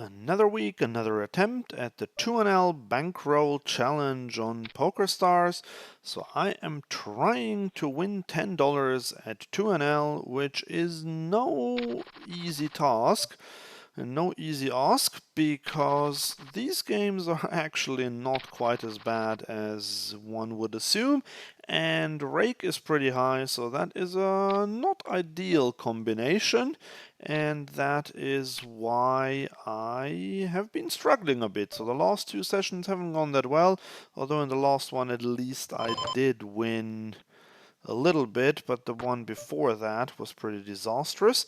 Another week, another attempt at the 2NL Bankroll Challenge on PokerStars. So I am trying to win $10 at 2NL, which is no easy task and no easy ask because these games are actually not quite as bad as one would assume, and rake is pretty high, so that is a not ideal combination, and that is why I have been struggling a bit. So the last two sessions haven't gone that well, although in the last one at least I did win a little bit, but the one before that was pretty disastrous.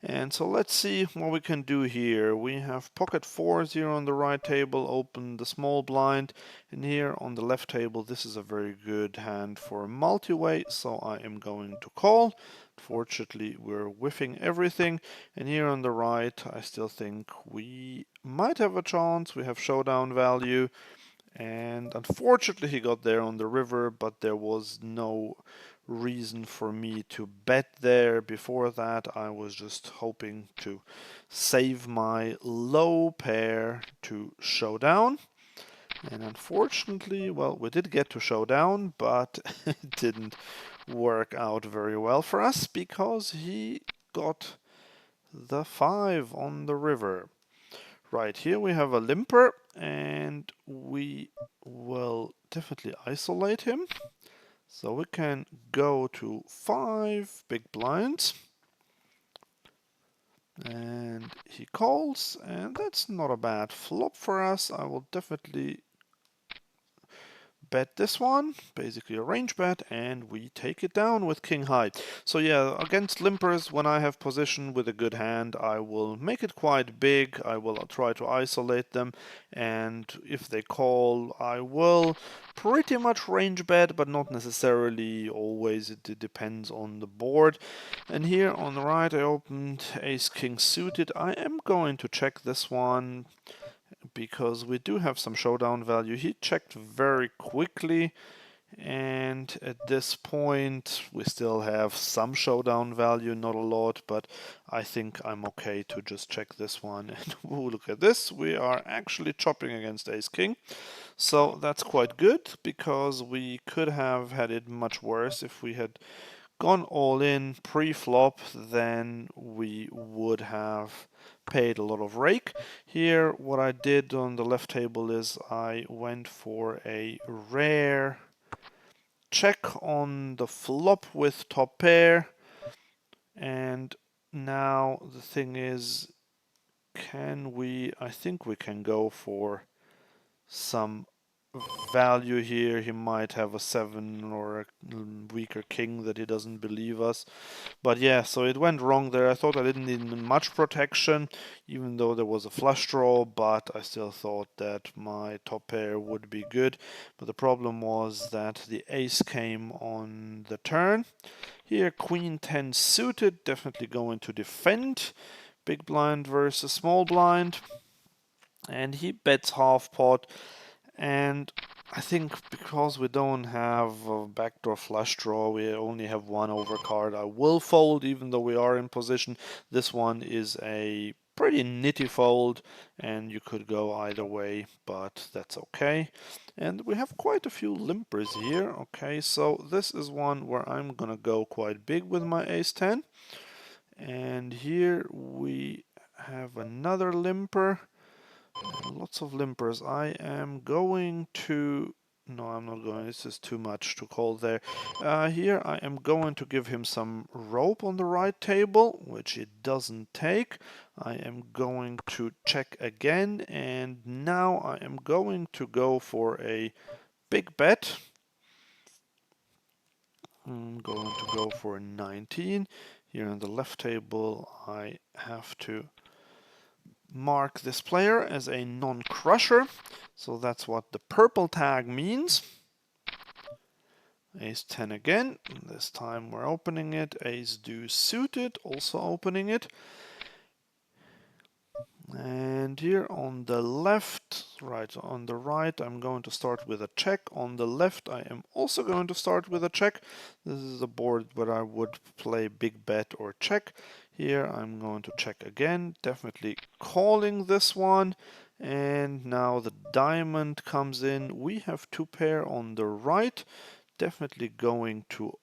And so let's see what we can do here. We have pocket fours here on the right table, open the small blind, and here on the left table this is a very good hand for a multi-way, so I am going to call. Fortunately, we're whiffing everything, and here on the right I still think we might have a chance. We have showdown value, and unfortunately he got there on the river, but there was no reason for me to bet there. Before that I was just hoping to save my low pair to showdown, and unfortunately, well, we did get to showdown, but it didn't work out very well for us because he got the 5 on the river. Right, here we have a limper, and we will definitely isolate him. So we can go to 5 big blinds. And he calls, and that's not a bad flop for us. I will definitely bet this one, basically a range bet, and we take it down with king high. So yeah, against limpers, when I have position with a good hand, I will make it quite big. I will try to isolate them, and if they call, I will pretty much range bet, but not necessarily always. It depends on the board. And here on the right, I opened ace king suited. I am going to check this one because we do have some showdown value. He checked very quickly, and at this point we still have some showdown value, not a lot, but I think I'm okay to just check this one. And ooh, look at this, we are actually chopping against ace king, so that's quite good because we could have had it much worse. If we had gone all in pre-flop, then we would have paid a lot of rake. Here, what I did on the left table is I went for a rare check on the flop with top pair, and now the thing is, I think we can go for some value here. He might have a 7 or a weaker king that he doesn't believe us. But yeah, so it went wrong there. I thought I didn't need much protection, even though there was a flush draw, but I still thought that my top pair would be good. But the problem was that the ace came on the turn. Here, queen 10 suited, definitely going to defend. Big blind versus small blind. And he bets half pot. And I think because we don't have a backdoor flush draw, we only have one overcard, I will fold even though we are in position. This one is a pretty nitty fold, and you could go either way, but that's okay. And we have quite a few limpers here. Okay, so this is one where I'm gonna go quite big with my ace 10. And here we have another limper. Lots of limpers. I am going to... No, I'm not going. This is too much to call there. Here I am going to give him some rope on the right table, which it doesn't take. I am going to check again, and now I am going to go for a big bet. I'm going to go for 19. Here on the left table I have to mark this player as a non-crusher, so that's what the purple tag means. Ace 10 again, this time we're opening it. Ace deuce suited, also opening it. And here on the left, right on the right, I'm going to start with a check. On the left, I am also going to start with a check. This is a board where I would play big bet or check. Here I'm going to check again, definitely calling this one. And now the diamond comes in. We have two pair on the right. Definitely going to,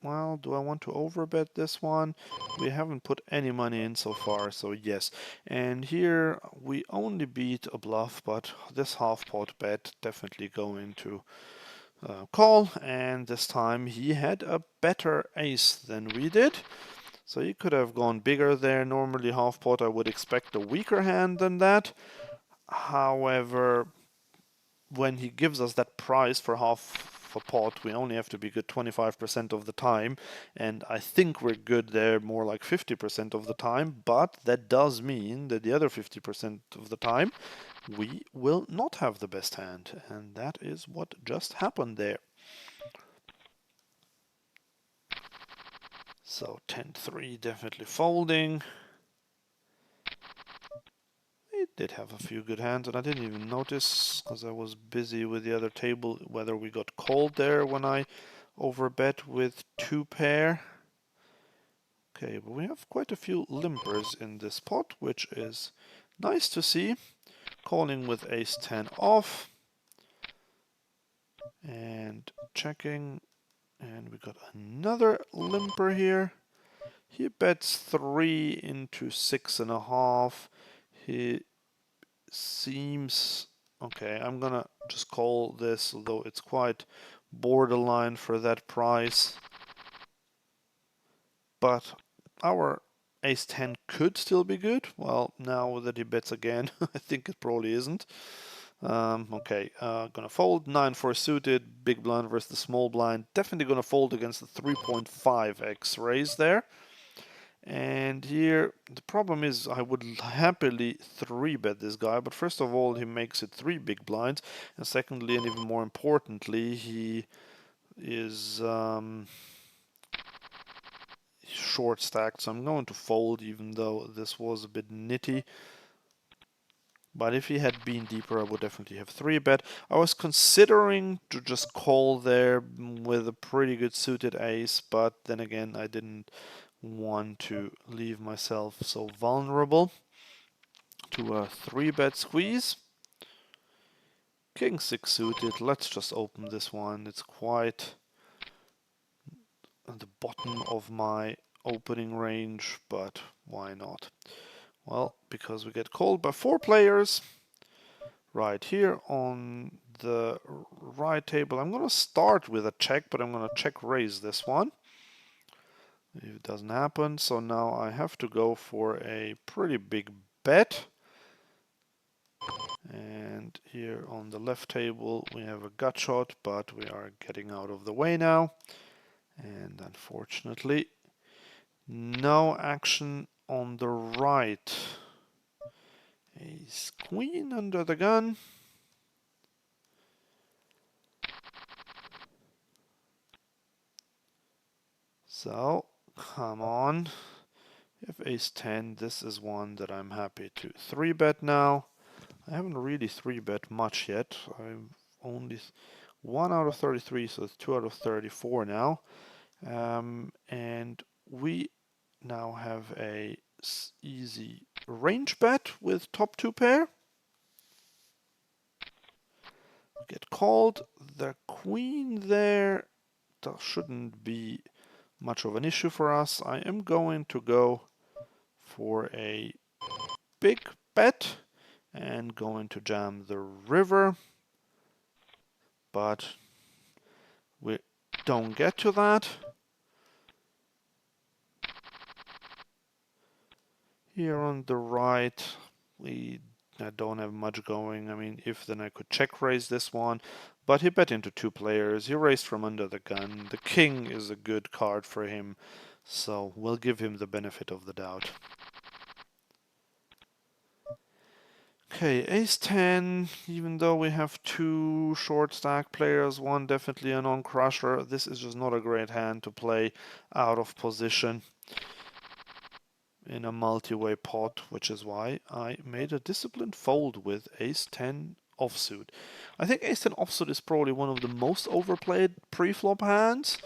well, do I want to overbet this one? We haven't put any money in so far, so yes. And here we only beat a bluff, but this half pot bet definitely going to call. And this time he had a better ace than we did. So he could have gone bigger there. Normally half pot I would expect a weaker hand than that. However, when he gives us that price for half a pot, we only have to be good 25% of the time, and I think we're good there more like 50% of the time, but that does mean that the other 50% of the time we will not have the best hand, and that is what just happened there. So 10-3 definitely folding. It did have a few good hands, and I didn't even notice because I was busy with the other table whether we got called there when I overbet with two pair. Okay, but we have quite a few limpers in this pot, which is nice to see. Calling with ace-10 off. And checking. And we got another limper here. He bets 3 into 6.5. He seems... Okay, I'm gonna just call this, although it's quite borderline for that price. But our ace-10 could still be good. Well, now that he bets again, I think it probably isn't. Okay, gonna fold. 9-4 suited, big blind versus the small blind. Definitely gonna fold against the 3.5x raise there. And here, the problem is I would happily 3-bet this guy, but first of all, he makes it 3 big blinds, and secondly, and even more importantly, he is short stacked, so I'm going to fold even though this was a bit nitty. But if he had been deeper, I would definitely have 3-bet. I was considering to just call there with a pretty good suited ace, but then again, I didn't want to leave myself so vulnerable to a 3-bet squeeze. King 6 suited, let's just open this one. It's quite at the bottom of my opening range, but why not? Well, because we get called by 4 players. Right here on the right table, I'm going to start with a check, but I'm going to check raise this one. If it doesn't happen, so now I have to go for a pretty big bet. And here on the left table, we have a gut shot, but we are getting out of the way now. And unfortunately, no action on the right. Ace queen under the gun. So, come on. If ace-10, this is one that I'm happy to 3-bet now. I haven't really 3-bet much yet. I'm only 1 out of 33, so it's 2 out of 34 now. And we now have a easy range bet with top 2 pair. We get called. The queen there, that shouldn't be much of an issue for us. I am going to go for a big bet and going to jam the river, but we don't get to that. Here on the right, we don't have much going. I mean, if then I could check raise this one, but he bet into 2 players. He raised from under the gun. The king is a good card for him, so we'll give him the benefit of the doubt. Okay, ace-10, even though we have 2 short stack players, one definitely a non-crusher, this is just not a great hand to play out of position in a multi-way pot, which is why I made a disciplined fold with ace-10 offsuit. I think ace-10 offsuit is probably one of the most overplayed pre-flop hands,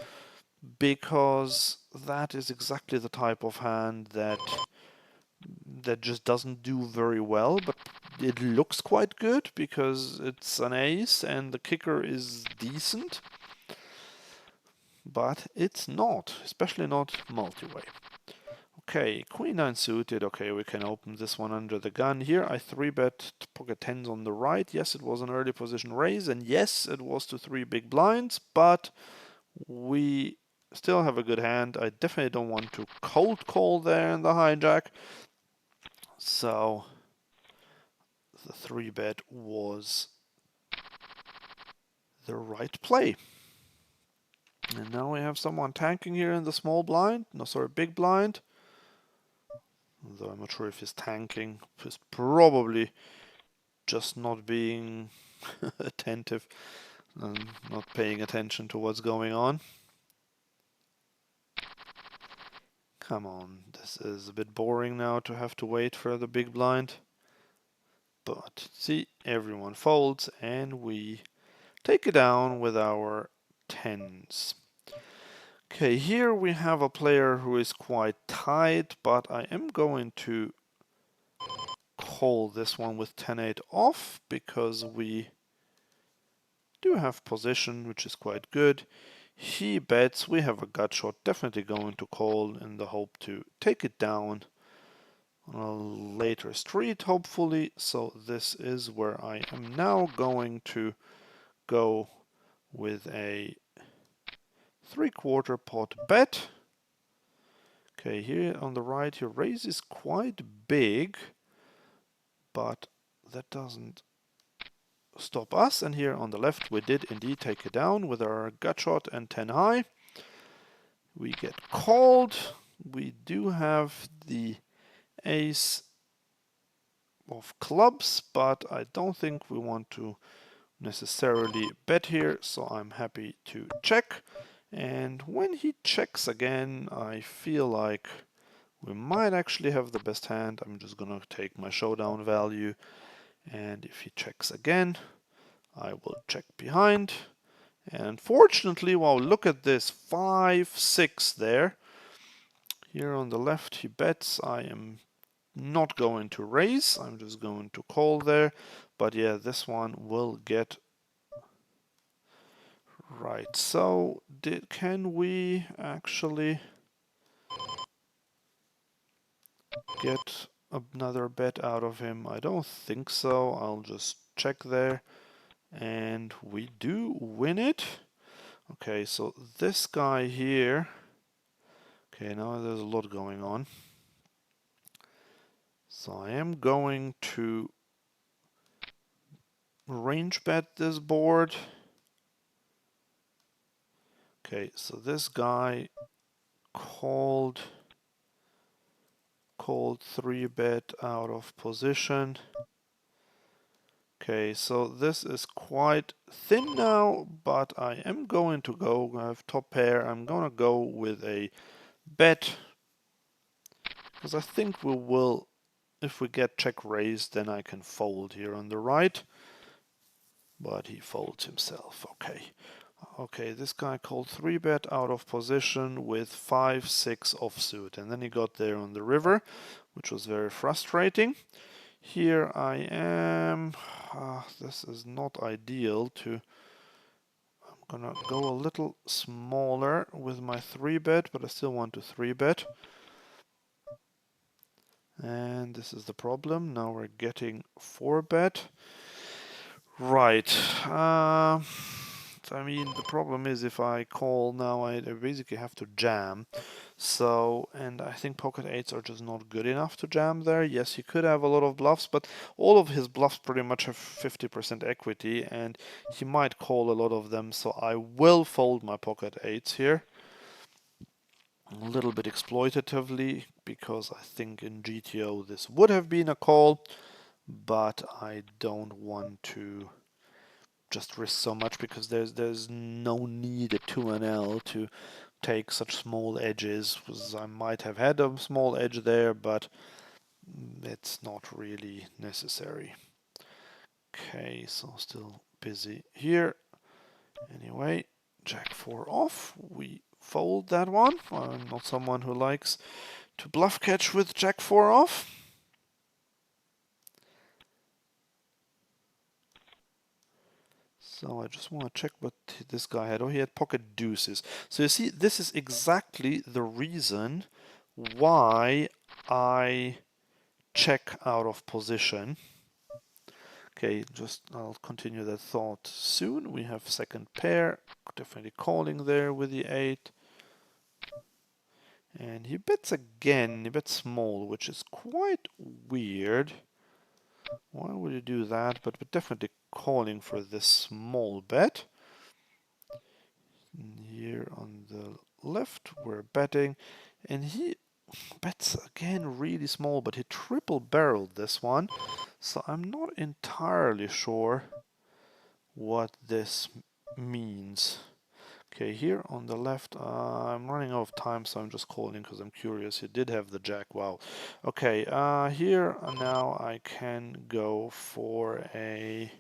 because that is exactly the type of hand that just doesn't do very well, but it looks quite good because it's an ace and the kicker is decent, but it's not, especially not multi-way. Okay, queen 9 suited. Okay, we can open this one under the gun. Here I 3-bet pocket 10s on the right. Yes, it was an early position raise, and yes, it was to 3 big blinds, but we still have a good hand. I definitely don't want to cold call there in the hijack. So the 3-bet was the right play. And now we have someone tanking here in the small blind. No, sorry, big blind. Though I'm not sure if he's tanking. He's probably just not being attentive and not paying attention to what's going on. Come on, this is a bit boring now to have to wait for the big blind. But see, everyone folds and we take it down with our 10s. Okay, here we have a player who is quite tight, but I am going to call this one with 10-8 off because we do have position, which is quite good. He bets, we have a gut shot, definitely going to call in the hope to take it down on a later street, hopefully. So this is where I am now going to go with a 3/4 pot bet. Okay, here on the right, your raise is quite big, but that doesn't stop us. And here on the left, we did indeed take it down with our gut shot and 10 high. We get called. We do have the ace of clubs, but I don't think we want to necessarily bet here, so I'm happy to check. And when he checks again, I feel like we might actually have the best hand. I'm just gonna take my showdown value, and if he checks again, I will check behind. And unfortunately, wow, look at this, 5-6 there. Here on the left, he bets. I am not going to raise, I'm just going to call there. But yeah, this one will get right. So can we actually get another bet out of him? I don't think so. I'll just check there. And we do win it. Okay, so this guy here. Okay, now there's a lot going on. So I am going to range bet this board. Okay, so this guy called 3-bet out of position. Okay, so this is quite thin now, but I am going to go, I have top pair, I'm gonna go with a bet, because I think we will, if we get check raised, then I can fold here on the right, but he folds himself. Okay, this guy called 3-bet out of position with 5-6 offsuit, and then he got there on the river, which was very frustrating. Here I am. This is not ideal to. I'm gonna go a little smaller with my 3-bet, but I still want to 3-bet. And this is the problem. Now we're getting 4-bet. Right. I mean, the problem is if I call now, I basically have to jam. So, and I think pocket 8s are just not good enough to jam there. Yes, he could have a lot of bluffs, but all of his bluffs pretty much have 50% equity, and he might call a lot of them. So I will fold my pocket 8s here. A little bit exploitatively, because I think in GTO this would have been a call, but I don't want to just risk so much, because there's no need at 2NL to take such small edges, because I might have had a small edge there, but it's not really necessary. Okay, so still busy here. Anyway, Jack 4 off, we fold that one. I'm not someone who likes to bluff catch with Jack 4 off. So I just want to check what this guy had. Oh, he had pocket deuces. So you see, this is exactly the reason why I check out of position. Okay, I'll continue that thought soon. We have second pair, definitely calling there with the 8. And he bets again, he bets small, which is quite weird. Why would you do that? But we're definitely calling for this small bet. And here on the left, we're betting. And he bets again really small, but he triple barreled this one. So I'm not entirely sure what this means. Okay, here on the left, I'm running out of time, so I'm just calling because I'm curious. He did have the jack, wow. Okay, here now I can go for a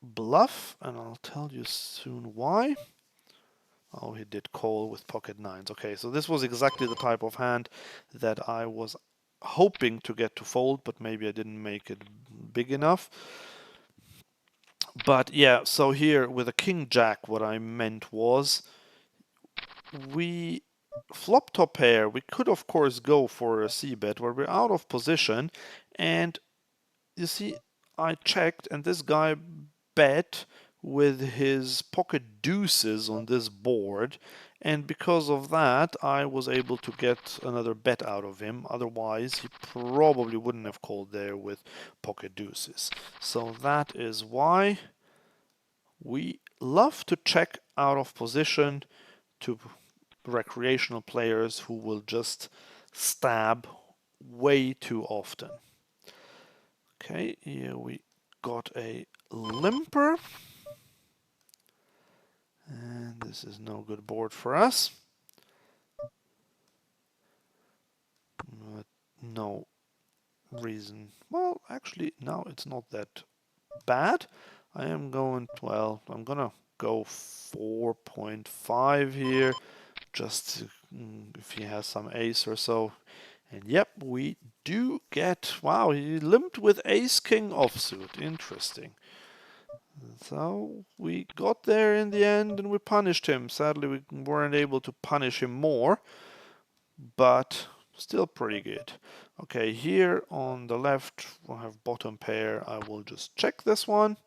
bluff, and I'll tell you soon why. Oh, he did call with pocket nines. Okay, so this was exactly the type of hand that I was hoping to get to fold, but maybe I didn't make it big enough. But yeah, so here with a king jack, what I meant was we flop top pair. We could of course go for a c-bet where we're out of position, and you see I checked and this guy bet with his pocket deuces on this board, and because of that I was able to get another bet out of him. Otherwise he probably wouldn't have called there with pocket deuces. So that is why we love to check out of position to recreational players who will just stab way too often. Okay, here we got a limper. And this is no good board for us. But no reason. Well, actually, now it's not that bad. I am going, well, I'm gonna go 4.5 here, just if he has some ace or so. And yep, we do get, wow, he limped with ace king offsuit. Interesting. So we got there in the end and we punished him. Sadly, we weren't able to punish him more, but still pretty good. Okay, here on the left, we'll have bottom pair. I will just check this one.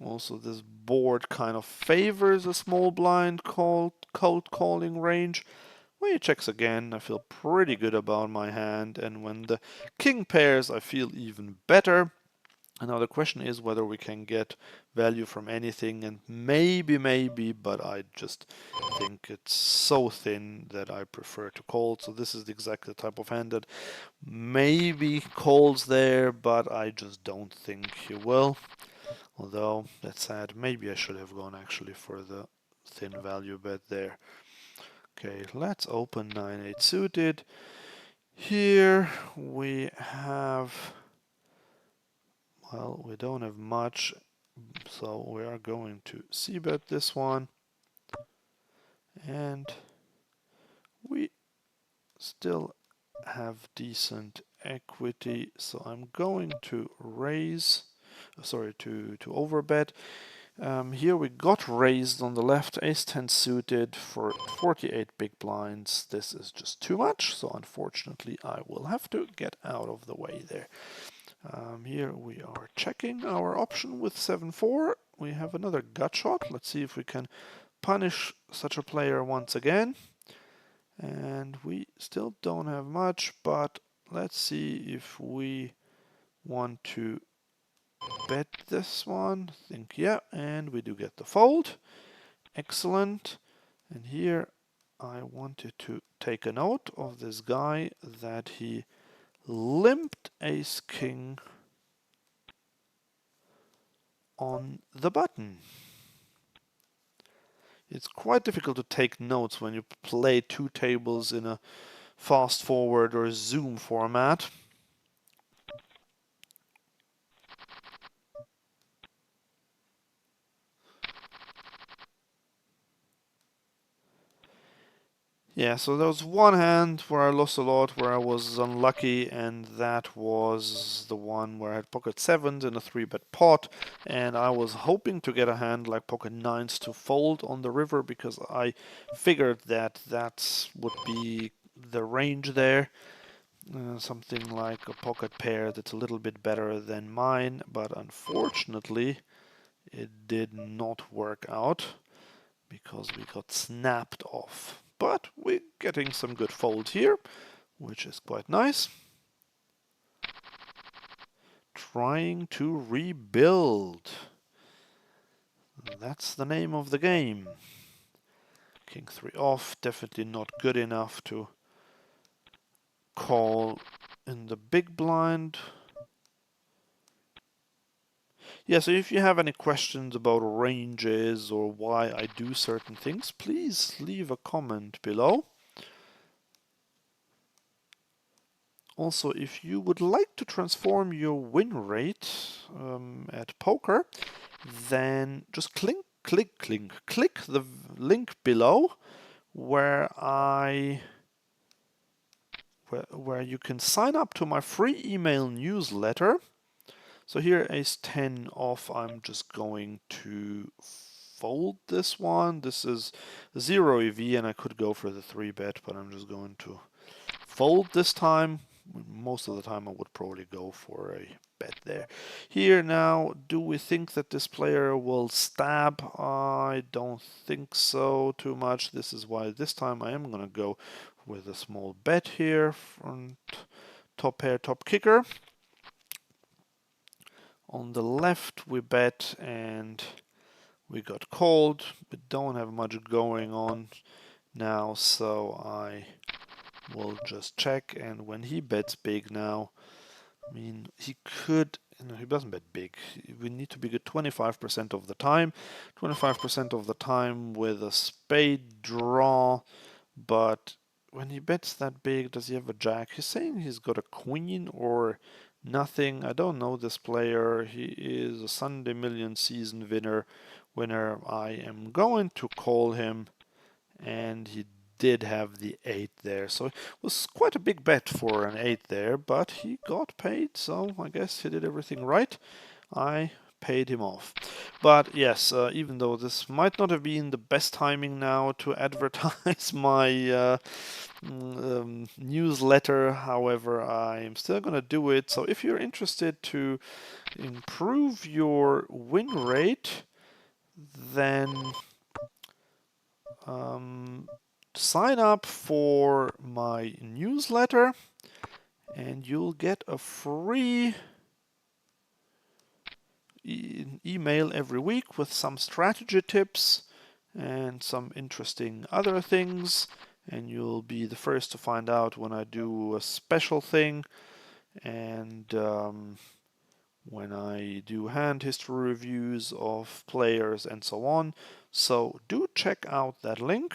Also, this board kind of favors a small blind cold calling range. When he checks again, I feel pretty good about my hand, and when the king pairs, I feel even better. And now the question is whether we can get value from anything, and maybe, but I just think it's so thin that I prefer to call. So this is exactly the type of hand that maybe calls there, but I just don't think he will. Although, that's sad. Maybe I should have gone actually for the thin value bet there. Okay, let's open 9-8 suited. Here we have, well, we don't have much, so we are going to c-bet this one. And we still have decent equity, so I'm going to raise, sorry, to overbet. Here we got raised on the left, ace-10 suited for 48 big blinds. This is just too much, so unfortunately I will have to get out of the way there. Here we are checking our option with 7-4. We have another gut shot. Let's see if we can punish such a player once again. And we still don't have much, but let's see if we want to bet this one. I think, yeah, and we do get the fold. Excellent. And here I wanted to take a note of this guy that he limped ace king on the button. It's quite difficult to take notes when you play two tables in a fast forward or zoom format. Yeah, so there was one hand where I lost a lot, where I was unlucky, and that was the one where I had pocket sevens in a 3-bet pot, and I was hoping to get a hand like pocket nines to fold on the river because I figured that that would be the range there. Something like a pocket pair that's a little bit better than mine, but unfortunately it did not work out because we got snapped off. But we're getting some good fold here, which is quite nice. Trying to rebuild. That's the name of the game. King 3 off, definitely not good enough to call in the big blind. Yeah, so if you have any questions about ranges or why I do certain things, please leave a comment below. Also, if you would like to transform your win rate at poker, then just click the link below where where you can sign up to my free email newsletter. So here ace 10 off, I'm just going to fold this one. This is 0 EV and I could go for the 3-bet, but I'm just going to fold this time. Most of the time I would probably go for a bet there. Here now, do we think that this player will stab? I don't think so too much. This is why this time I am going to go with a small bet here. Front top pair, top kicker. On the left we bet and we got called. We don't have much going on now, so I will just check. And when he bets big now, I mean, he could, no, he doesn't bet big. We need to be good 25% of the time. 25% of the time with a spade draw, but when he bets that big, does he have a jack? He's saying he's got a queen or nothing. I don't know this player. He is a Sunday Million season winner. I am going to call him, and he did have the 8 there. So it was quite a big bet for an 8 there, but he got paid, so I guess he did everything right. I paid him off. But yes, even though this might not have been the best timing now to advertise my newsletter, however, I'm still going to do it. So if you're interested to improve your win rate, then sign up for my newsletter and you'll get a free email every week with some strategy tips and some interesting other things, and you'll be the first to find out when I do a special thing and when I do hand history reviews of players and so on. So do check out that link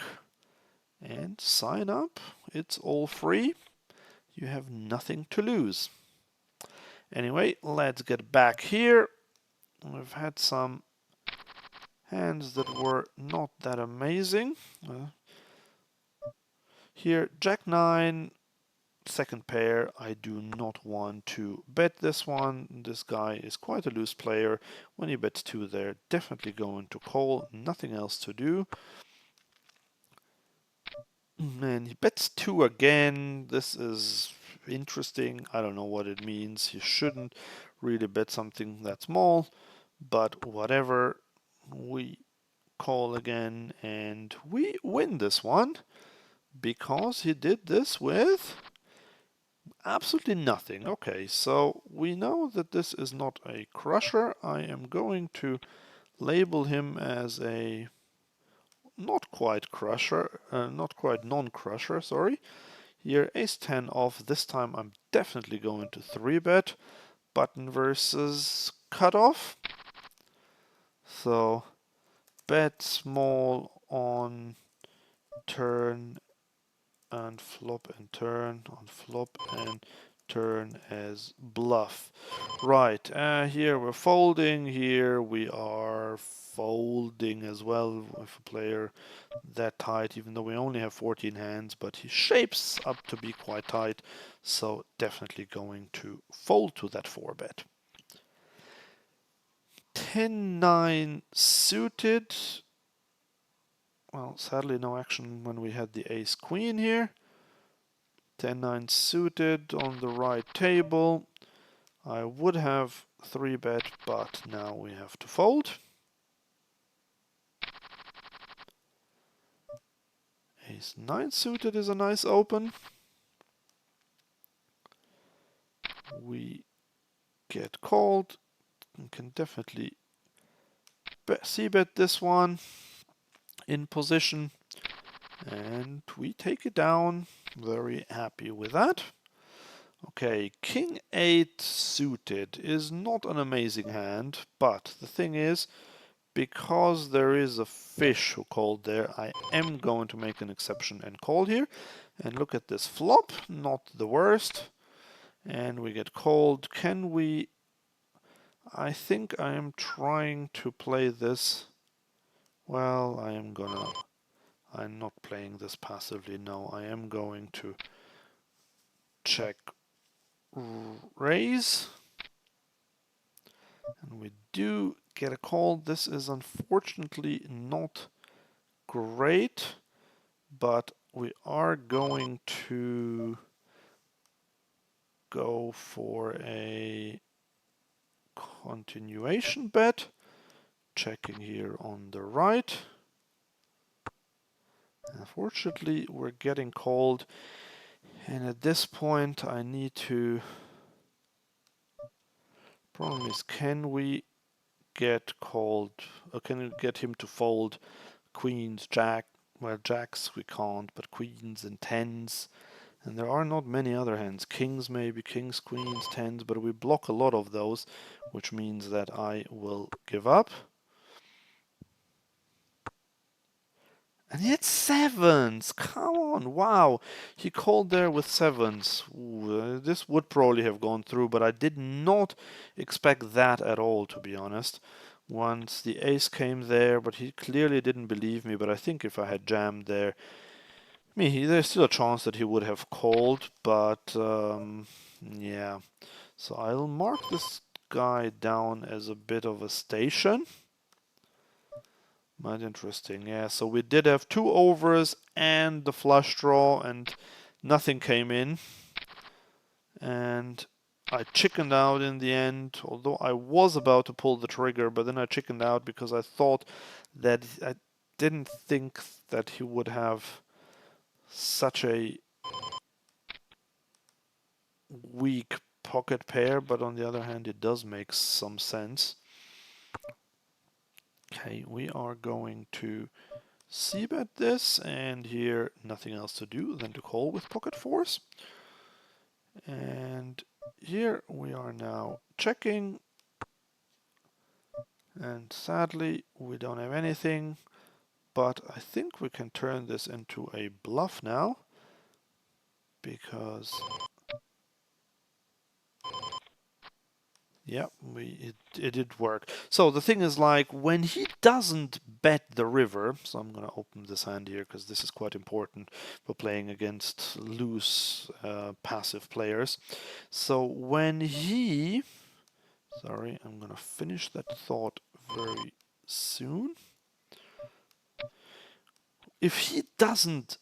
and sign up. It's all free. You have nothing to lose. Anyway, let's get back here. We've had some hands that were not that amazing. Here, Jack 9, second pair. I do not want to bet this one. This guy is quite a loose player. When he bets 2 there, definitely going to call. Nothing else to do. And he bets 2 again. This is interesting. I don't know what it means. You shouldn't really bet something that small, but whatever. We call again and we win this one because he did this with absolutely nothing. Okay, so we know that this is not a crusher. I am going to label him as a not quite crusher, not quite non-crusher, sorry. Here, ace 10 off. This time I'm definitely going to 3-bet. Button versus cutoff. So, bet small on turn and flop and turn, on flop and turn as bluff. Right, here we're folding, here we are folding as well with a player that tight, even though we only have 14 hands, but he shapes up to be quite tight, so definitely going to fold to that 4-bet. 10-9 suited. Well, sadly no action when we had the ace-queen here. 10-9 suited on the right table. I would have 3-bet, but now we have to fold. Ace-9 suited is a nice open. We get called. We can definitely c-bet this one in position. And we take it down. Very happy with that. Okay, King 8 suited is not an amazing hand, but the thing is, because there is a fish who called there, I am going to make an exception and call here. And look at this flop, not the worst. And we get called. Can we... I think I am trying to play this... Well, I'm not playing this passively, no. I am going to check raise. And we do get a call. This is unfortunately not great, but we are going to go for a continuation bet. Checking here on the right. Unfortunately, we're getting called, and at this point I need to... Problem is, can we get called, or can we get him to fold queens, jack, well, jacks we can't, but queens and tens, and there are not many other hands, kings maybe, kings, queens, tens, but we block a lot of those, which means that I will give up. And he had sevens! Come on, wow! He called there with sevens. Ooh, this would probably have gone through, but I did not expect that at all, to be honest. Once the ace came there, but he clearly didn't believe me, but I think if I had jammed there... I mean, there's still a chance that he would have called, but... yeah. So I'll mark this guy down as a bit of a station. Quite interesting, yeah. So we did have 2 overs and the flush draw, and nothing came in. And I chickened out in the end, although I was about to pull the trigger, but then I chickened out because I thought that I didn't think that he would have such a weak pocket pair, but on the other hand, it does make some sense. Okay, we are going to c-bet this, and here nothing else to do than to call with pocket fours. And here we are now checking, and sadly we don't have anything, but I think we can turn this into a bluff now, because yeah, it did work. So the thing is, like, when he doesn't bet the river, so I'm going to open this hand here because this is quite important for playing against loose passive players. So when he... Sorry, I'm going to finish that thought very soon. If he doesn't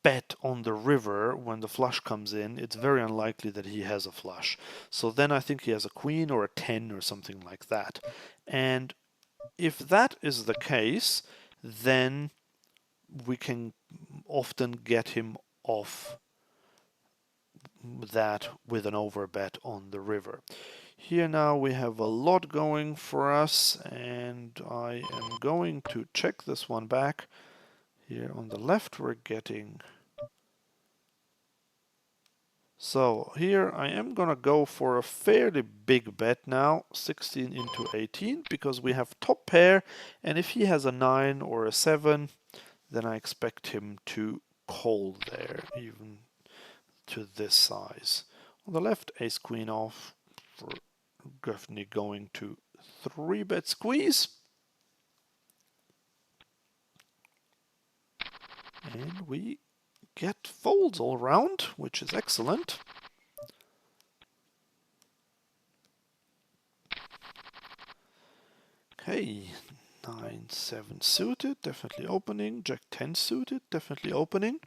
bet on the river when the flush comes in, it's very unlikely that he has a flush. So then I think he has a queen or a 10 or something like that. And if that is the case, then we can often get him off that with an overbet on the river. Here now we have a lot going for us, and I am going to check this one back. Here on the left we're getting... So here I am going to go for a fairly big bet now, 16 into 18, because we have top pair, and if he has a 9 or a 7, then I expect him to call there, even to this size. On the left, ace queen off. We're definitely going to 3-bet squeeze. And we get folds all round, which is excellent. Okay, 9-7 suited, definitely opening. Jack 10 suited, definitely opening.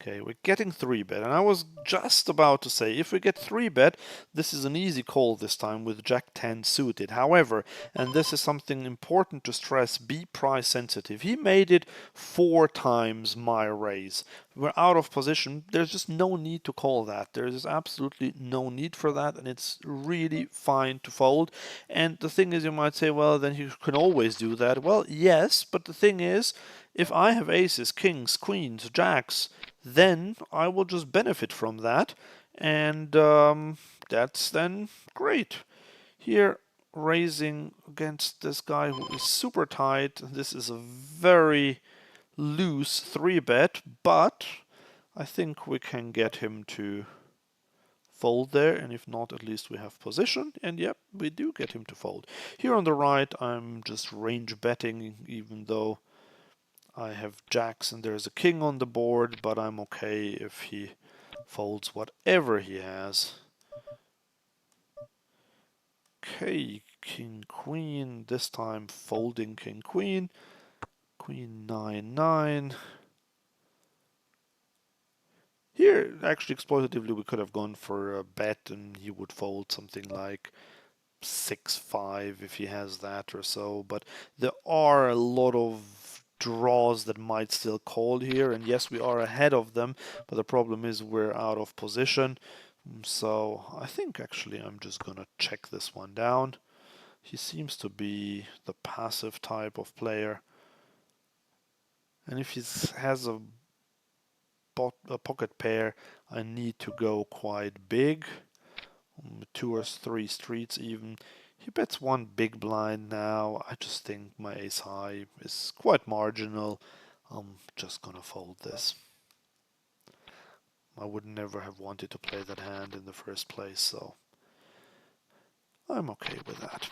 Okay, we're getting 3-bet, and I was just about to say, if we get 3-bet, this is an easy call this time with Jack 10 suited. However, and this is something important to stress, be price sensitive. He made it 4 times my raise. We're out of position. There's just no need to call that. There's absolutely no need for that, and it's really fine to fold. And the thing is, you might say, well, then you can always do that. Well, yes, but the thing is, if I have aces, kings, queens, jacks, then I will just benefit from that, and that's then great. Here, raising against this guy who is super tight. This is a very loose 3-bet, but I think we can get him to fold there, and if not, at least we have position, and yep, we do get him to fold. Here on the right, I'm just range betting, even though I have jacks and there's a king on the board, but I'm okay if he folds whatever he has. Okay, king queen, this time folding king queen. Queen 9-9. Here, actually exploitatively, we could have gone for a bet and he would fold something like 6-5 if he has that or so, but there are a lot of draws that might still call here, and yes, we are ahead of them, but the problem is we're out of position. So I think actually I'm just gonna check this one down. He seems to be the passive type of player, and if he has a pocket pair, I need to go quite big, 2 or 3 streets even. He bets 1 big blind now. I just think my ace high is quite marginal. I'm just gonna fold this. I would never have wanted to play that hand in the first place, so I'm okay with that.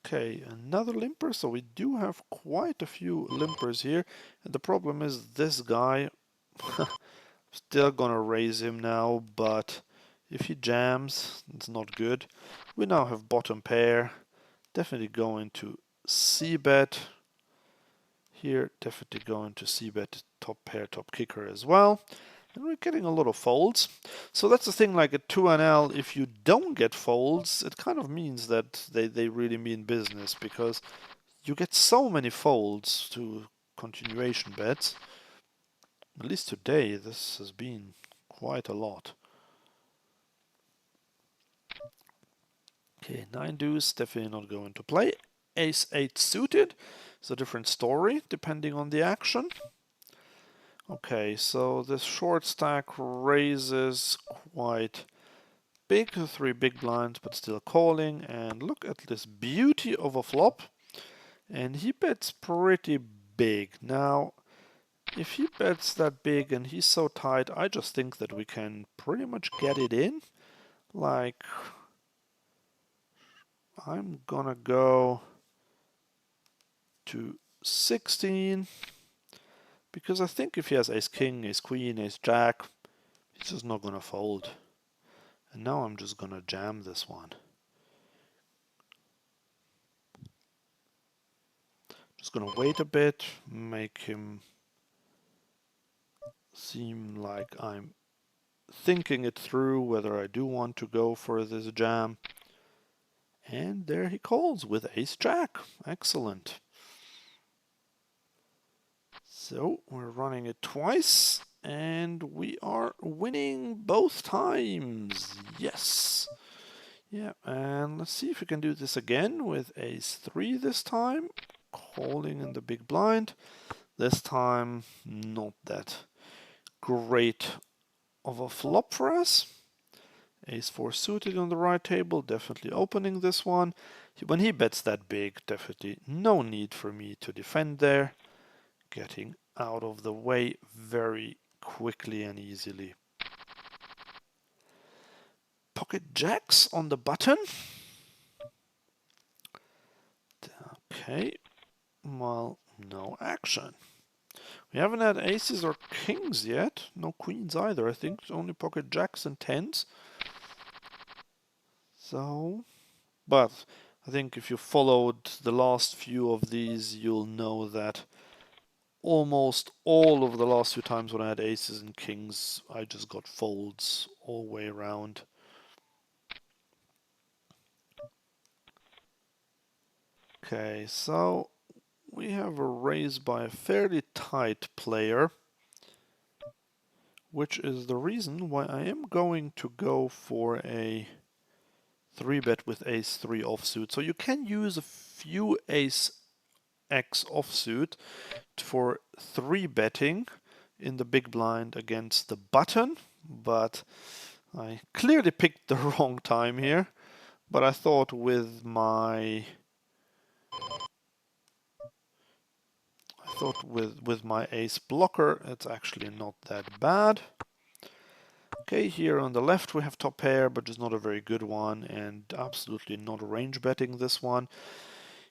Okay, another limper. So we do have quite a few limpers here, and the problem is this guy. Still gonna raise him now, but if he jams, it's not good. We now have bottom pair. Definitely going to c-bet. Here, definitely going to c-bet top pair, top kicker as well. And we're getting a lot of folds. So that's the thing, like at 2NL, if you don't get folds, it kind of means that they really mean business, because you get so many folds to continuation bets. At least today, this has been quite a lot. Okay, 9 deuce, definitely not going to play. Ace 8 suited is a different story, depending on the action. Okay, so this short stack raises quite big, 3 big blinds, but still calling. And look at this beauty of a flop. And he bets pretty big. Now, if he bets that big and he's so tight, I just think that we can pretty much get it in. Like, I'm gonna go to 16, because I think if he has ace king, ace queen, ace jack, he's just not gonna fold. And now I'm just gonna jam this one. Just gonna wait a bit, make him seem like I'm thinking it through whether I do want to go for this jam. And there he calls with ace jack. Excellent. So we're running it twice and we are winning both times. Yes. Yeah, and let's see if we can do this again with ace 3 this time. Calling in the big blind. This time, not that great of a flop for us. Ace 4 suited on the right table, definitely opening this one. When he bets that big, definitely no need for me to defend there. getting out of the way very quickly and easily. Pocket jacks on the button. Okay, well, no action. We haven't had aces or kings yet. No queens either, I think. Only pocket jacks and tens. So, but I think if you followed the last few of these, you'll know that almost all of the last few times when I had aces and kings, I just got folds all the way around. Okay, so we have a raise by a fairly tight player, which is the reason why I am going to go for a 3-bet with ace-3 offsuit. So you can use a few ace-x offsuit for 3-betting in the big blind against the button, but I clearly picked the wrong time here. But I thought with my ace blocker, it's actually not that bad. Okay, here on the left we have top pair, but just not a very good one, and absolutely not range betting this one.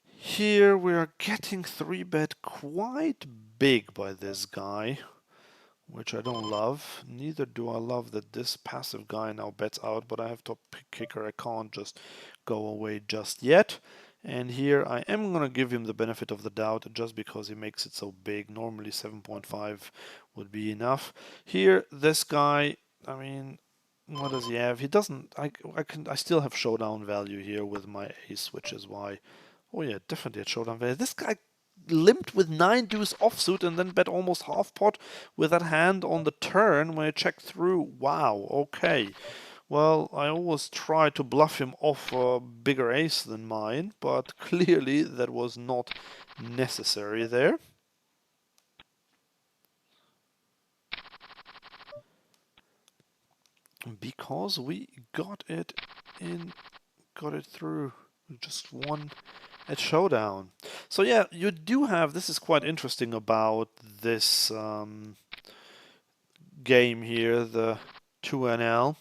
Here we are getting 3-bet quite big by this guy, which I don't love. Neither do I love that this passive guy now bets out, but I have top kicker. I can't just go away just yet. And here I am going to give him the benefit of the doubt just because he makes it so big. Normally 7.5 would be enough. Here, this guy, I mean, what does he have? He doesn't, I still have showdown value here with my ace, which is why, oh yeah, definitely at showdown value. This guy limped with 9 deuce offsuit and then bet almost half pot with that hand on the turn when I checked through. Wow, okay. Well, I always try to bluff him off a bigger ace than mine, but clearly that was not necessary there. Because we got it through. Just won at showdown. So yeah, you do have, this is quite interesting about this game here, the 2NL.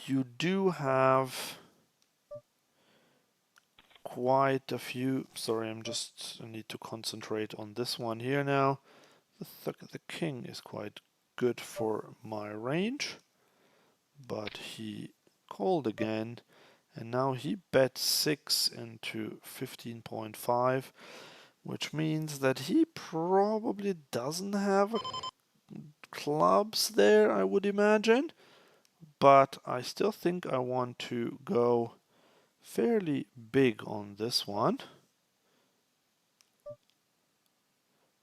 You do have quite a few, sorry, I need to concentrate on this one here now. The king is quite good for my range, but he called again, and now he bet 6 into 15.5, which means that he probably doesn't have clubs there, I would imagine. But I still think I want to go fairly big on this one.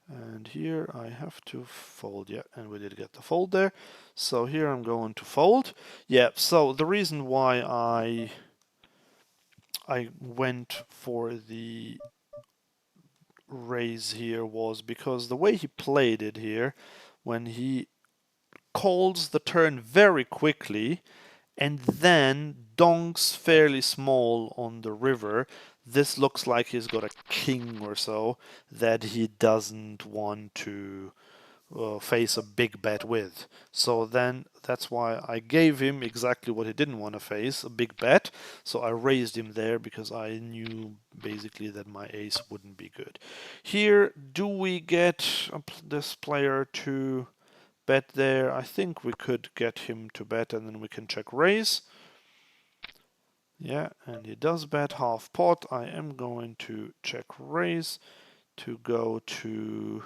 And here I have to fold, yeah, and we did get the fold there. So here I'm going to fold. Yeah, so the reason why I went for the raise here was because the way he played it here, when he calls the turn very quickly and then donks fairly small on the river, this looks like he's got a king or so that he doesn't want to face a big bet with. So then that's why I gave him exactly what he didn't want to face, a big bet. So I raised him there because I knew basically that my ace wouldn't be good. Here, do we get this player to bet there? I think we could get him to bet and then we can check raise. Yeah, and he does bet half pot. I am going to check raise to go to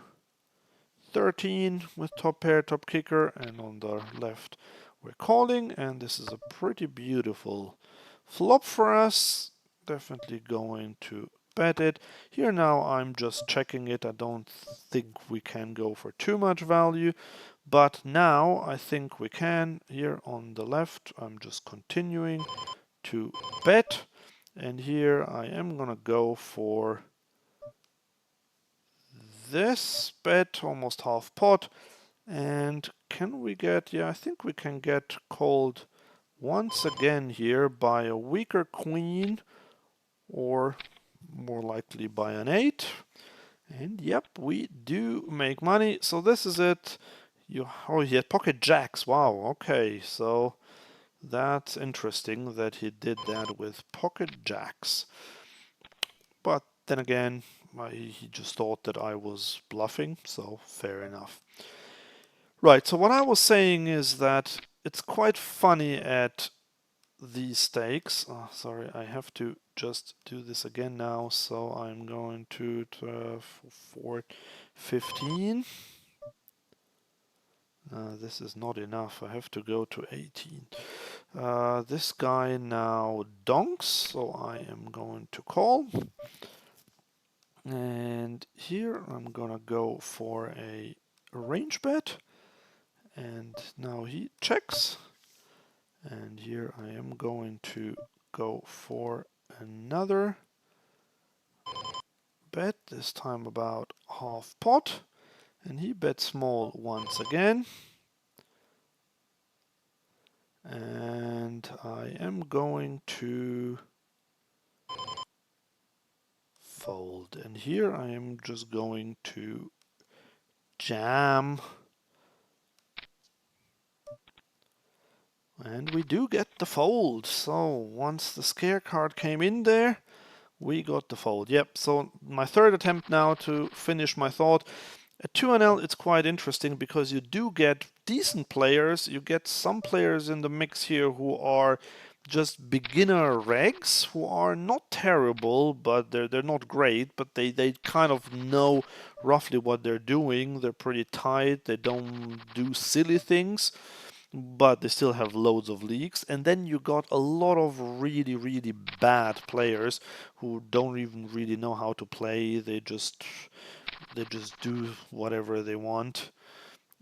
13 with top pair, top kicker, and on the left we're calling, and this is a pretty beautiful flop for us. Definitely going to bet it. Here now I'm just checking it. I don't think we can go for too much value, but now I think we can. Here on the left I'm just continuing to bet, and here I am gonna go for this bet, almost half pot. And can we get, yeah, I think we can get called once again here by a weaker queen, or more likely by an 8. And yep, we do make money. So this is it. Oh, he had pocket jacks. Wow, okay. So that's interesting that he did that with pocket jacks. But then again, he just thought that I was bluffing, so fair enough. Right, so what I was saying is that it's quite funny at these stakes. Oh, sorry, I have to just do this again now. So I'm going to 15. This is not enough. I have to go to 18. This guy now donks, so I am going to call. And here I'm gonna go for a range bet. And now he checks. And here I am going to go for another bet, this time about half pot. And he bet small once again. And I am going to fold. And here I am just going to jam. And we do get the fold. So once the scare card came in there, we got the fold. Yep, so my third attempt now to finish my thought. At 2NL, it's quite interesting because you do get decent players. You get some players in the mix here who are just beginner regs, who are not terrible, but they're not great, but they kind of know roughly what they're doing. They're pretty tight. They don't do silly things, but they still have loads of leaks. And then you got a lot of really bad players who don't even really know how to play. They just do whatever they want.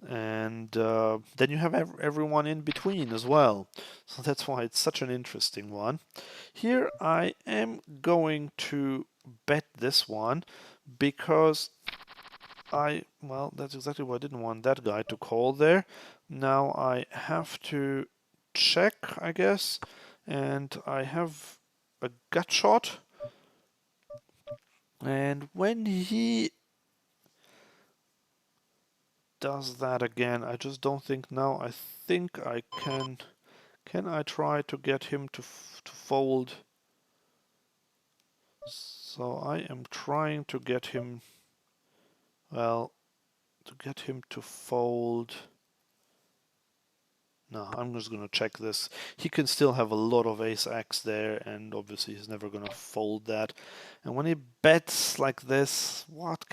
And then you have everyone in between as well. So that's why it's such an interesting one. Here I am going to bet this one because well, that's exactly what I didn't want that guy to call there. Now I have to check, I guess, and I have a gut shot. And when he does that again, I just don't think now. I think I can. Can I try to get him to fold? So I am trying to get him, well, to get him to fold. No, I'm just going to check this. He can still have a lot of ace-x there, and obviously he's never going to fold that. And when he bets like this, what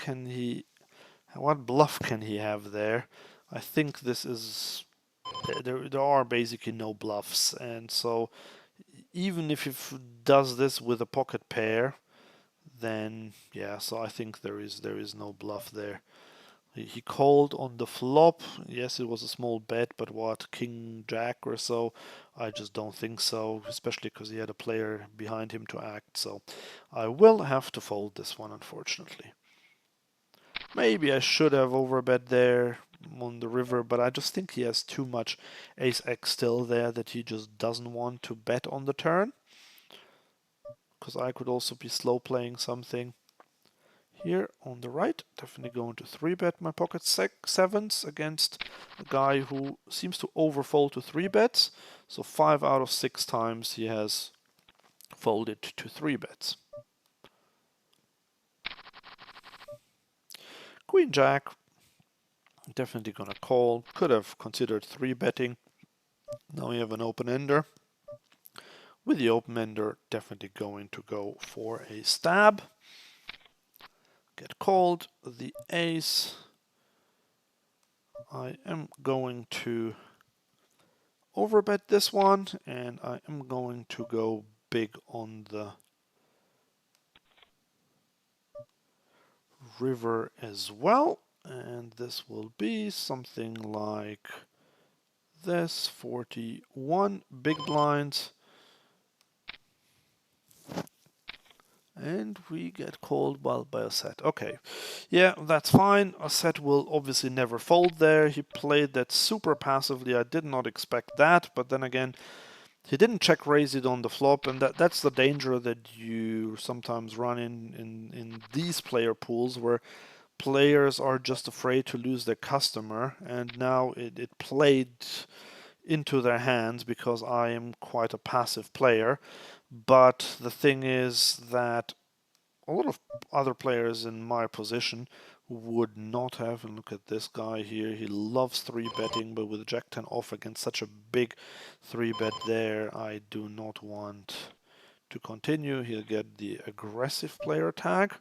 bluff can he have there? I think this is... There are basically no bluffs, and so even if he does this with a pocket pair, then yeah, so I think there is no bluff there. He called on the flop. Yes, it was a small bet, but what, king jack or so? I just don't think so, especially because he had a player behind him to act. So I will have to fold this one, unfortunately. Maybe I should have overbet there on the river, but I just think he has too much ace-x still there that he just doesn't want to bet on the turn. Because I could also be slow playing something. Here on the right, definitely going to 3-bet my pocket sevens against a guy who seems to overfold to 3-bets. So 5 out of 6 times he has folded to 3-bets. Queen Jack, definitely gonna call. Could have considered 3-betting. Now we have an open ender. With the open ender, definitely going to go for a stab. Get called, the ace. I am going to overbet this one, and I am going to go big on the river as well. And this will be something like this, 41 big blinds. And we get called by a set. Okay, yeah, that's fine. A set will obviously never fold there. He played that super passively. I did not expect that, but then again, He didn't check raise it on the flop, and that's the danger that you sometimes run in these player pools where players are just afraid to lose their customer, and now it played into their hands because I am quite a passive player. But the thing is that a lot of other players in my position would not have. And look at this guy here. He loves 3-betting, but with Jack 10 off against such a big 3-bet there, I do not want to continue. He'll get the aggressive player tag.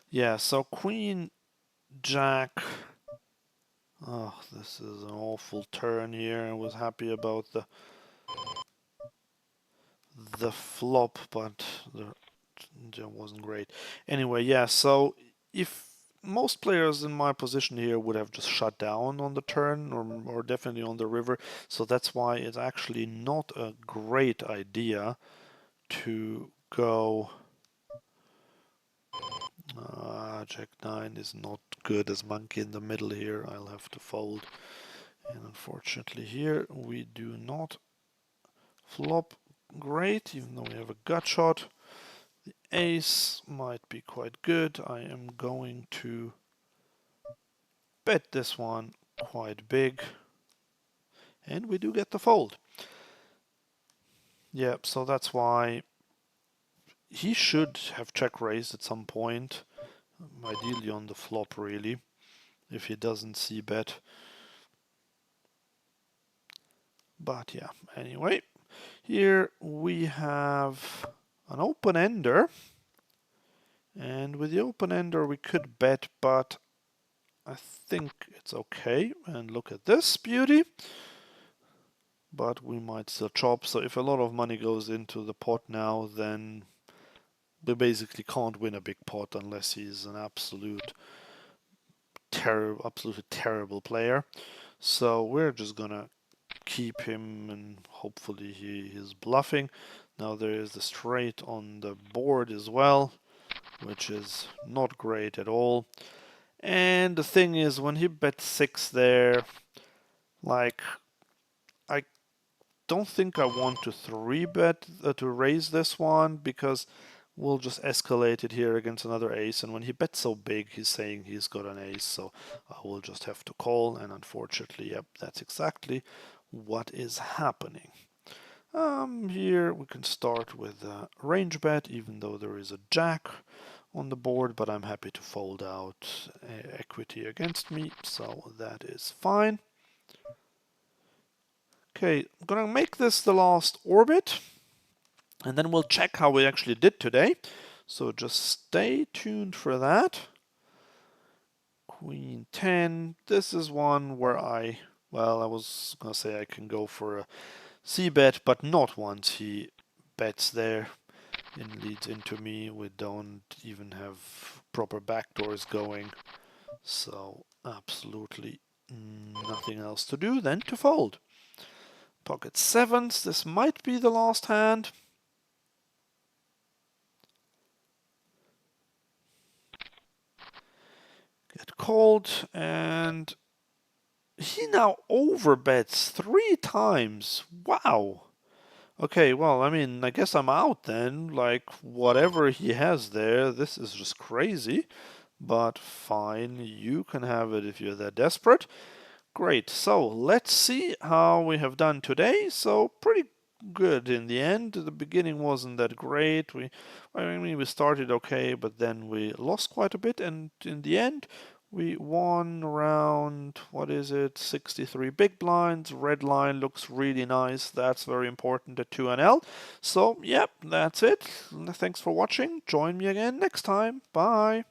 Yeah, so Queen, Jack. Oh, this is an awful turn here. I was happy about the flop, but that wasn't great. Anyway, yeah, so if most players in my position here would have just shut down on the turn or definitely on the river, so that's why it's actually not a great idea to go. Jack 9 is not good as monkey in the middle here. I'll have to fold. And unfortunately here we do not flop great, even though we have a gut shot. The ace might be quite good. I am going to bet this one quite big. And we do get the fold. Yep, so that's why he should have check raised at some point. Ideally on the flop, really, if he doesn't see bet. But yeah, anyway, here we have an open ender. And with the open ender we could bet, but I think it's okay. And look at this beauty. But we might still chop. So if a lot of money goes into the pot now, then we basically can't win a big pot unless he's an absolutely terrible player. So we're just gonna keep him and hopefully he is bluffing. Now there is the straight on the board as well, which is not great at all. And the thing is, when he bet 6 there, like, I don't think I want to 3-bet to raise this one because we'll just escalate it here against another ace. And when he bets so big, he's saying he's got an ace, so I will just have to call. And unfortunately, yep, that's exactly what is happening. Here we can start with a range bet, even though there is a jack on the board, but I'm happy to fold out equity against me, so that is fine. Okay, I'm gonna make this the last orbit, and then we'll check how we actually did today. So just stay tuned for that. Queen 10. This is one where I was gonna say I can go for a c-bet, but not once he bets there. It leads into me. We don't even have proper backdoors going, so absolutely nothing else to do than to fold. Pocket sevens. This might be the last hand. Get called, and he now overbets 3 times. Wow. Okay, well, I mean, I guess I'm out then. Like, whatever he has there, this is just crazy. But fine, you can have it if you're that desperate. Great, so let's see how we have done today. So, pretty good in the end. The beginning wasn't that great. We started okay, but then we lost quite a bit, and in the end, we won around, what is it, 63 big blinds. Red line looks really nice. That's very important at 2NL. So, yep, that's it. Thanks for watching. Join me again next time. Bye.